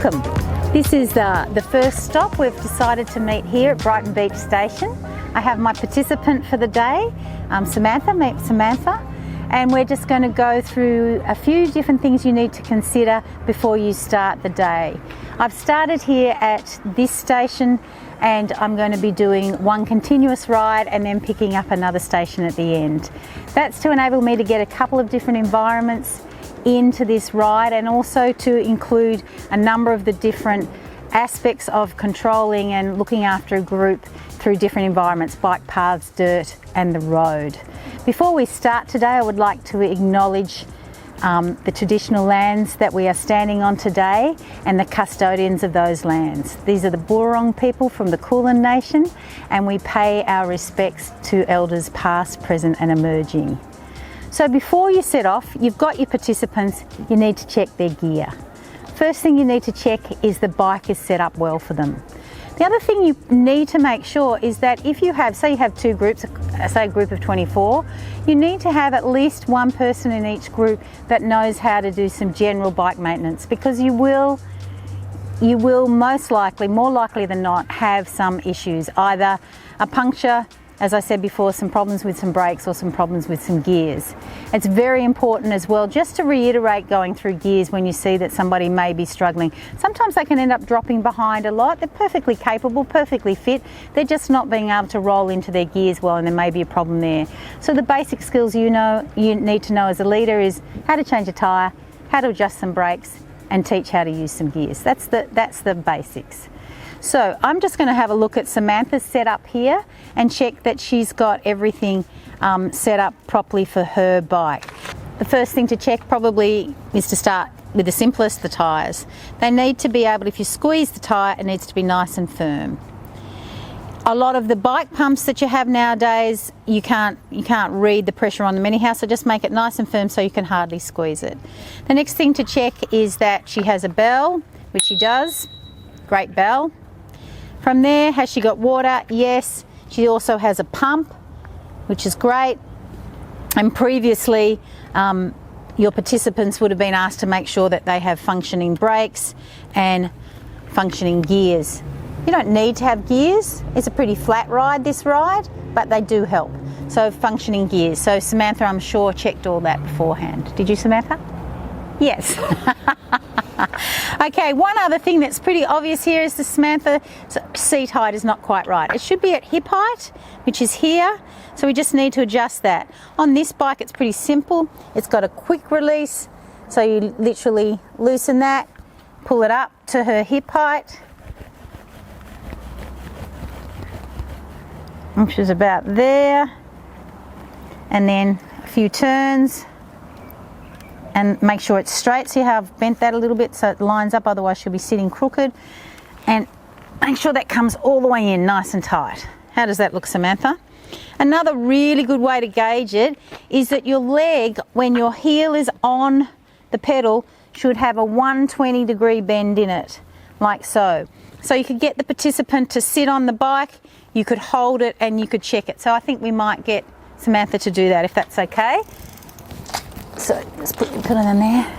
Welcome. This is the first stop. We've decided to meet here at Brighton Beach Station. I have my participant for the day, Samantha. Meet Samantha. And we're just going to go through a few different things you need to consider before you start the day. I've started here at this station and I'm going to be doing one continuous ride and then picking up another station at the end. That's to enable me to get a couple of different environments into this ride, and also to include a number of the different aspects of controlling and looking after a group through different environments: bike paths, dirt and the road. Before we start today, I would like to acknowledge the traditional lands that we are standing on today and the custodians of those lands. These are the Boorong people from the Kulin Nation, and we pay our respects to elders past, present and emerging. So before you set off, you've got your participants, you need to check their gear. First thing you need to check is the bike is set up well for them. The other thing you need to make sure is that if you have, say you have two groups, say a group of 24, you need to have at least one person in each group that knows how to do some general bike maintenance, because you will most likely, more likely than not, have some issues, either a puncture, as I said before, some problems with some brakes or some problems with some gears. It's very important as well just to reiterate going through gears when you see that somebody may be struggling. Sometimes they can end up dropping behind a lot. They're perfectly capable, perfectly fit. They're just not being able to roll into their gears well, and there may be a problem there. So the basic skills you need to know as a leader is how to change a tyre, how to adjust some brakes and teach how to use some gears. That's the basics. So I'm just going to have a look at Samantha's setup here and check that she's got everything set up properly for her bike. The first thing to check probably is to start with the simplest, the tyres. They need to be able, if you squeeze the tyre, it needs to be nice and firm. A lot of the bike pumps that you have nowadays, you can't read the pressure on them anyhow, so just make it nice and firm so you can hardly squeeze it. The next thing to check is that she has a bell, which she does. Great bell. From there, has she got water? Yes. She also has a pump, which is great. And previously, your participants would have been asked to make sure that they have functioning brakes and functioning gears. You don't need to have gears. It's a pretty flat ride, this ride, but they do help. So functioning gears. So Samantha, I'm sure, checked all that beforehand. Did you, Samantha? Yes. Okay, one other thing that's pretty obvious here is the Samantha's seat height is not quite right. It should be at hip height, which is here, so we just need to adjust that. On this bike it's pretty simple. It's got a quick release, so you literally loosen that, pull it up to her hip height, which is about there, and then a few turns. And make sure it's straight. See how I've bent that a little bit so it lines up, otherwise she'll be sitting crooked. And make sure that comes all the way in nice and tight. How does that look, Samantha? Another really good way to gauge it is that your leg, when your heel is on the pedal, should have a 120-degree bend in it, like so. So you could get the participant to sit on the bike, you could hold it and you could check it. So I think we might get Samantha to do that, if that's okay. So let's put it in there.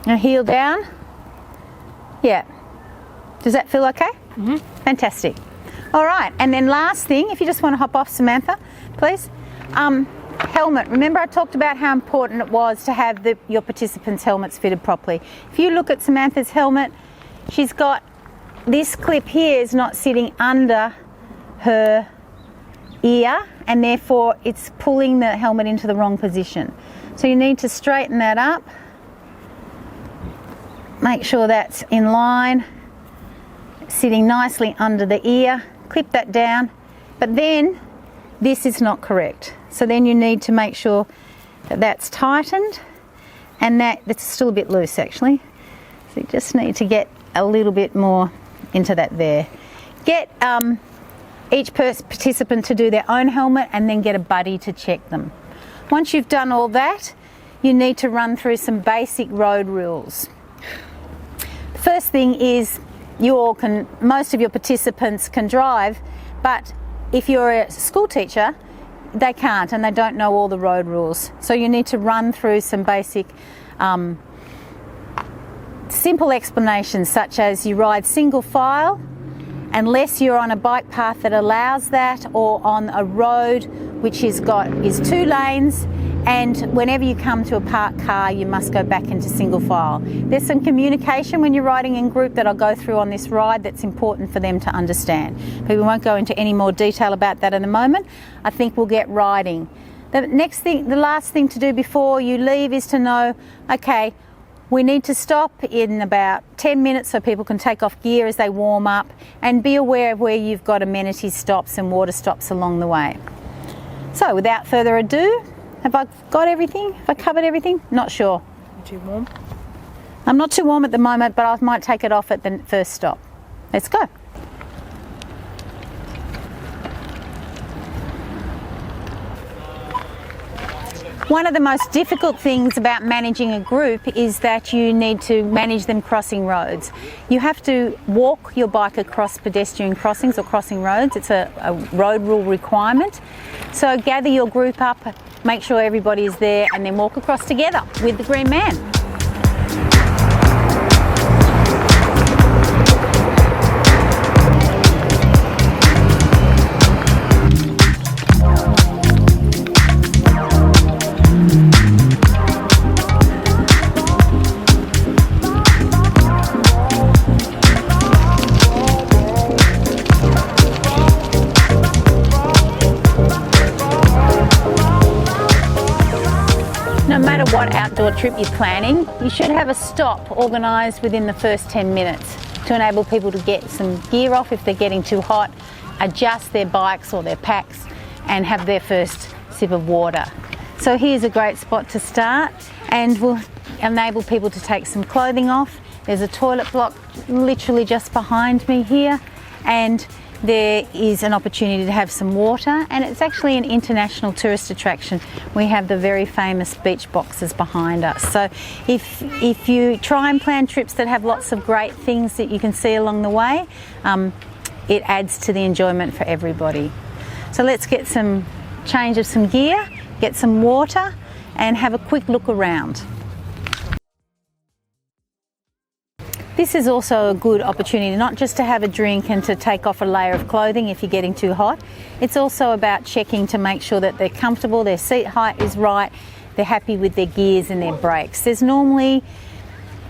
Now heel down. Yeah. Does that feel okay? Mm-hmm. Fantastic. All right, and then last thing, if you just want to hop off, Samantha, please. Helmet. Remember I talked about how important it was to have your participants' helmets fitted properly. If you look at Samantha's helmet, she's got this clip here is not sitting under her ear, and therefore it's pulling the helmet into the wrong position. So you need to straighten that up, make sure that's in line, sitting nicely under the ear, clip that down, but then this is not correct. So then you need to make sure that that's tightened, and that's still a bit loose actually. So you just need to get a little bit more into that there. Get each participant to do their own helmet and then get a buddy to check them. Once you've done all that, you need to run through some basic road rules. The first thing is most of your participants can drive, but if you're a school teacher, they can't and they don't know all the road rules. So you need to run through some basic simple explanations such as you ride single file unless you're on a bike path that allows that, or on a road which is 2 lanes, and whenever you come to a parked car you must go back into single file. There's some communication when you're riding in group that I'll go through on this ride that's important for them to understand, but we won't go into any more detail about that in a moment. I think we'll get riding. The last thing to do before you leave is to know, okay, we need to stop in about 10 minutes so people can take off gear as they warm up, and be aware of where you've got amenity stops and water stops along the way. So without further ado, have I got everything? Have I covered everything? Not sure. Too warm? I'm not too warm at the moment, but I might take it off at the first stop. Let's go. One of the most difficult things about managing a group is that you need to manage them crossing roads. You have to walk your bike across pedestrian crossings or crossing roads. It's a road rule requirement. So gather your group up, make sure everybody is there, and then walk across together with the green man. No matter what outdoor trip you're planning, you should have a stop organised within the first 10 minutes to enable people to get some gear off if they're getting too hot, adjust their bikes or their packs, and have their first sip of water. So here's a great spot to start, and we'll enable people to take some clothing off. There's a toilet block literally just behind me here, and there is an opportunity to have some water, and it's actually an international tourist attraction. We have the very famous beach boxes behind us. So if you try and plan trips that have lots of great things that you can see along the way, it adds to the enjoyment for everybody. So let's get some change of some gear, get some water, and have a quick look around. This is also a good opportunity not just to have a drink and to take off a layer of clothing if you're getting too hot. It's also about checking to make sure that they're comfortable, their seat height is right, they're happy with their gears and their brakes. There's normally,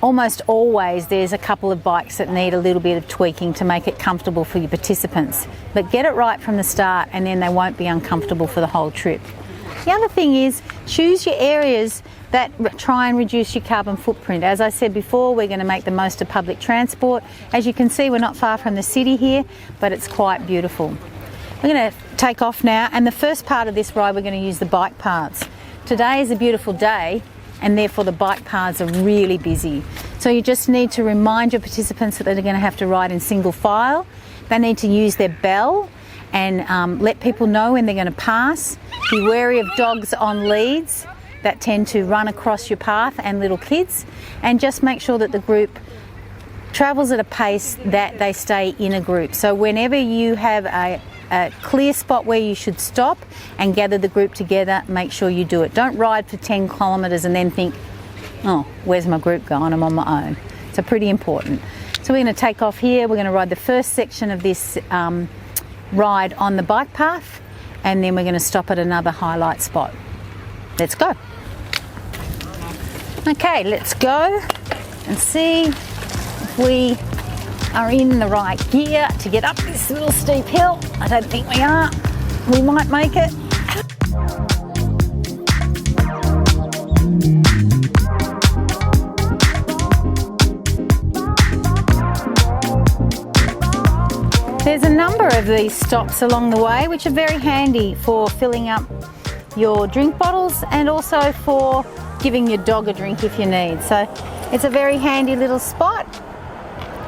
almost always, there's a couple of bikes that need a little bit of tweaking to make it comfortable for your participants. But get it right from the start, and then they won't be uncomfortable for the whole trip. The other thing is, choose your areas that try and reduce your carbon footprint. As I said before, we're going to make the most of public transport. As you can see, we're not far from the city here, but it's quite beautiful. We're going to take off now, and the first part of this ride we're going to use the bike paths. Today is a beautiful day, and therefore the bike paths are really busy. So you just need to remind your participants that they're going to have to ride in single file. They need to use their bell and let people know when they're going to pass. Be wary of dogs on leads that tend to run across your path, and little kids, and just make sure that the group travels at a pace that they stay in a group. So whenever you have a clear spot where you should stop and gather the group together, make sure you do it. Don't ride for 10 kilometres and then think, oh, where's my group going? I'm on my own. So pretty important. So we're going to take off here. We're going to ride the first section of this ride on the bike path, and then we're going to stop at another highlight spot. Let's go. Okay, let's go and see if we are in the right gear to get up this little steep hill. I don't think we are. We might make it. There's a number of these stops along the way which are very handy for filling up your drink bottles, and also for giving your dog a drink if you need. So it's a very handy little spot,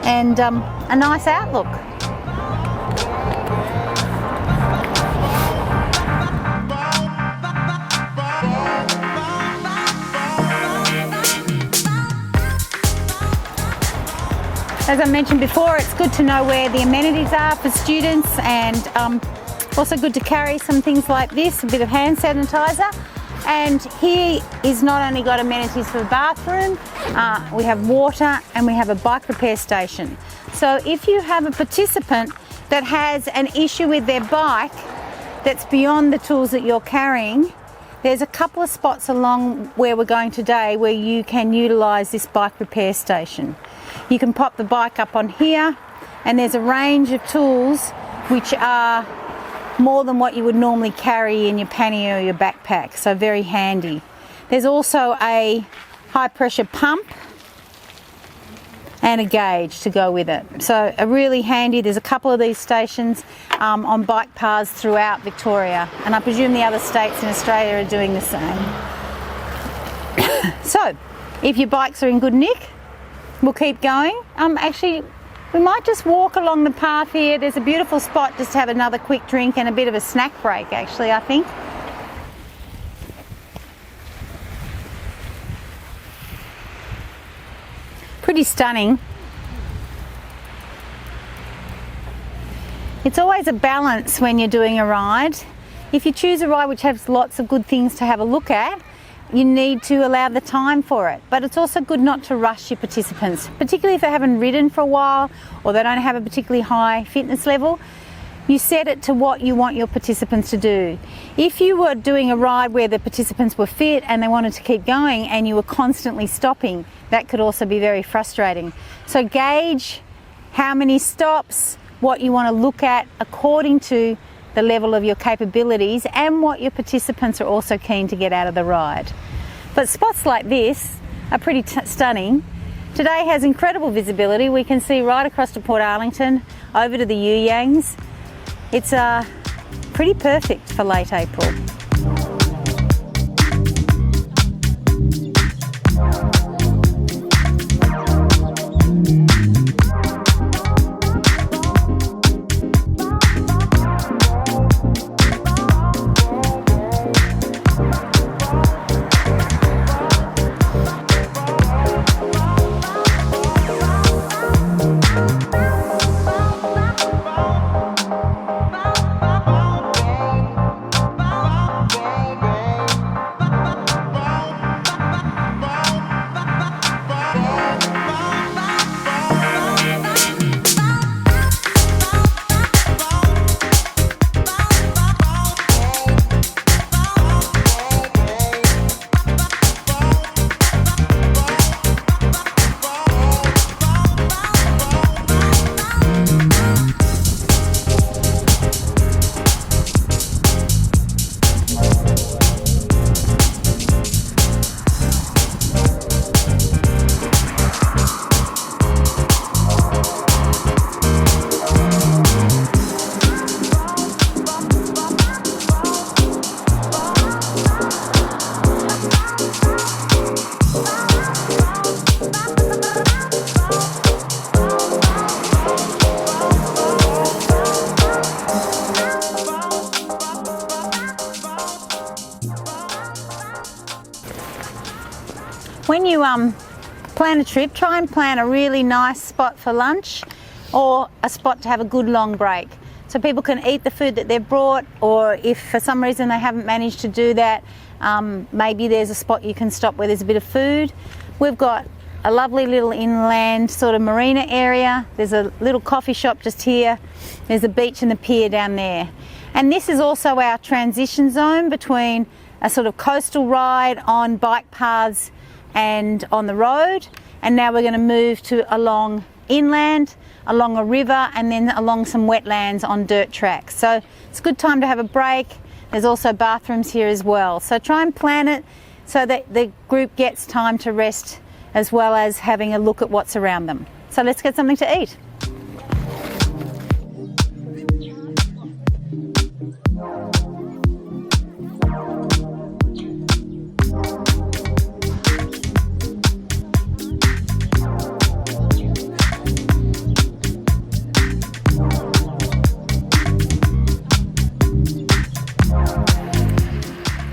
and a nice outlook. As I mentioned before, it's good to know where the amenities are for students, and also good to carry some things like this, a bit of hand sanitizer, And here is not only got amenities for the bathroom, we have water and we have a bike repair station. So if you have a participant that has an issue with their bike that's beyond the tools that you're carrying, there's a couple of spots along where we're going today where you can utilise this bike repair station. You can pop the bike up on here, and there's a range of tools which are more than what you would normally carry in your pannier or your backpack, so very handy. There's also a high pressure pump and a gauge to go with it. So really handy. There's a couple of these stations on bike paths throughout Victoria, and I presume the other states in Australia are doing the same. So if your bikes are in good nick, we'll keep going. Actually, we might just walk along the path here. There's a beautiful spot just to have another quick drink and a bit of a snack break, actually, I think. Pretty stunning. It's always a balance when you're doing a ride. If you choose a ride which has lots of good things to have a look at, you need to allow the time for it. But it's also good not to rush your participants, particularly if they haven't ridden for a while or they don't have a particularly high fitness level. You set it to what you want your participants to do. If you were doing a ride where the participants were fit and they wanted to keep going and you were constantly stopping, that could also be very frustrating. So gauge how many stops, what you want to look at according to the level of your capabilities and what your participants are also keen to get out of the ride. But spots like this are pretty stunning. Today has incredible visibility. We can see right across to Port Arlington, over to the You Yangs. It's pretty perfect for late April. When you plan a trip, try and plan a really nice spot for lunch or a spot to have a good long break. So people can eat the food that they've brought, or if for some reason they haven't managed to do that, maybe there's a spot you can stop where there's a bit of food. We've got a lovely little inland sort of marina area. There's a little coffee shop just here. There's a beach and the pier down there. And this is also our transition zone between a sort of coastal ride on bike paths and on the road, and now we're going to move to along inland, along a river, and then along some wetlands on dirt tracks. So it's a good time to have a break. There's also bathrooms here as well. So try and plan it so that the group gets time to rest as well as having a look at what's around them. So let's get something to eat.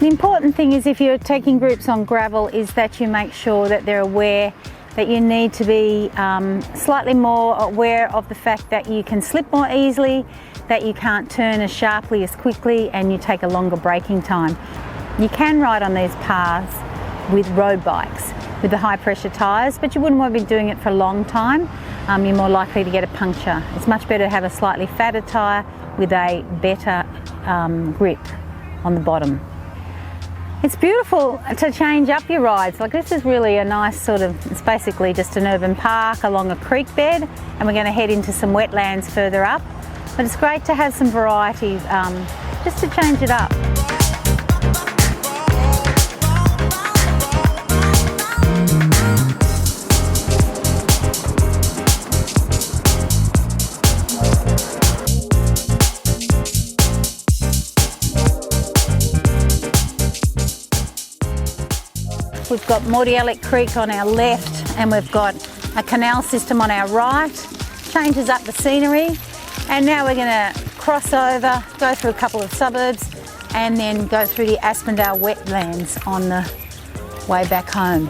The important thing is, if you're taking groups on gravel, is that you make sure that they're aware that you need to be slightly more aware of the fact that you can slip more easily, that you can't turn as sharply as quickly, and you take a longer braking time. You can ride on these paths with road bikes with the high pressure tyres, but you wouldn't want to be doing it for a long time. You're more likely to get a puncture. It's much better to have a slightly fatter tyre with a better grip on the bottom. It's beautiful to change up your rides. Like, this is really a nice sort of, it's basically just an urban park along a creek bed, and we're going to head into some wetlands further up. But it's great to have some variety just to change it up. We've got Mordialloc Creek on our left, and we've got a canal system on our right. Changes up the scenery, and now we're going to cross over, go through a couple of suburbs, and then go through the Aspendale wetlands on the way back home.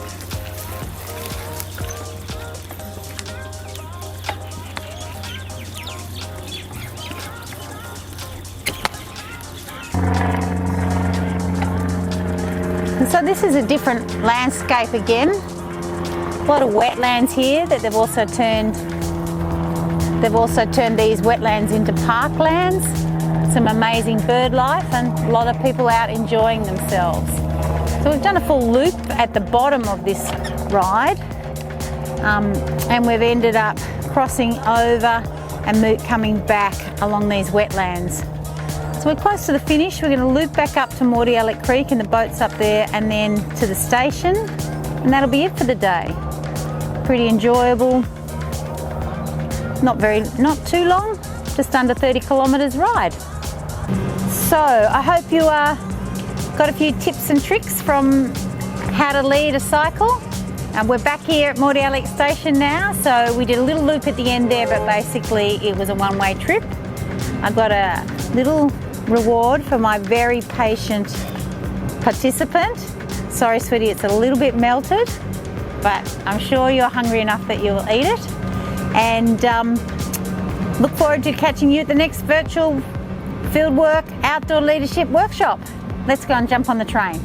So this is a different landscape again. A lot of wetlands here that they've also turned these wetlands into parklands. Some amazing bird life and a lot of people out enjoying themselves. So we've done a full loop at the bottom of this ride, and we've ended up crossing over and coming back along these wetlands. So we're close to the finish. We're going to loop back up to Mordialloc Creek, and the boat's up there, and then to the station, and that'll be it for the day. Pretty enjoyable, not too long, just under 30 kilometres ride. So I hope you got a few tips and tricks from how to lead a cycle. We're back here at Mordialloc Station now, so we did a little loop at the end there, but basically it was a one-way trip. I got a little reward for my very patient participant. Sorry, sweetie, it's a little bit melted, but I'm sure you're hungry enough that you'll eat it. And look forward to catching you at the next virtual fieldwork outdoor leadership workshop. Let's go and jump on the train.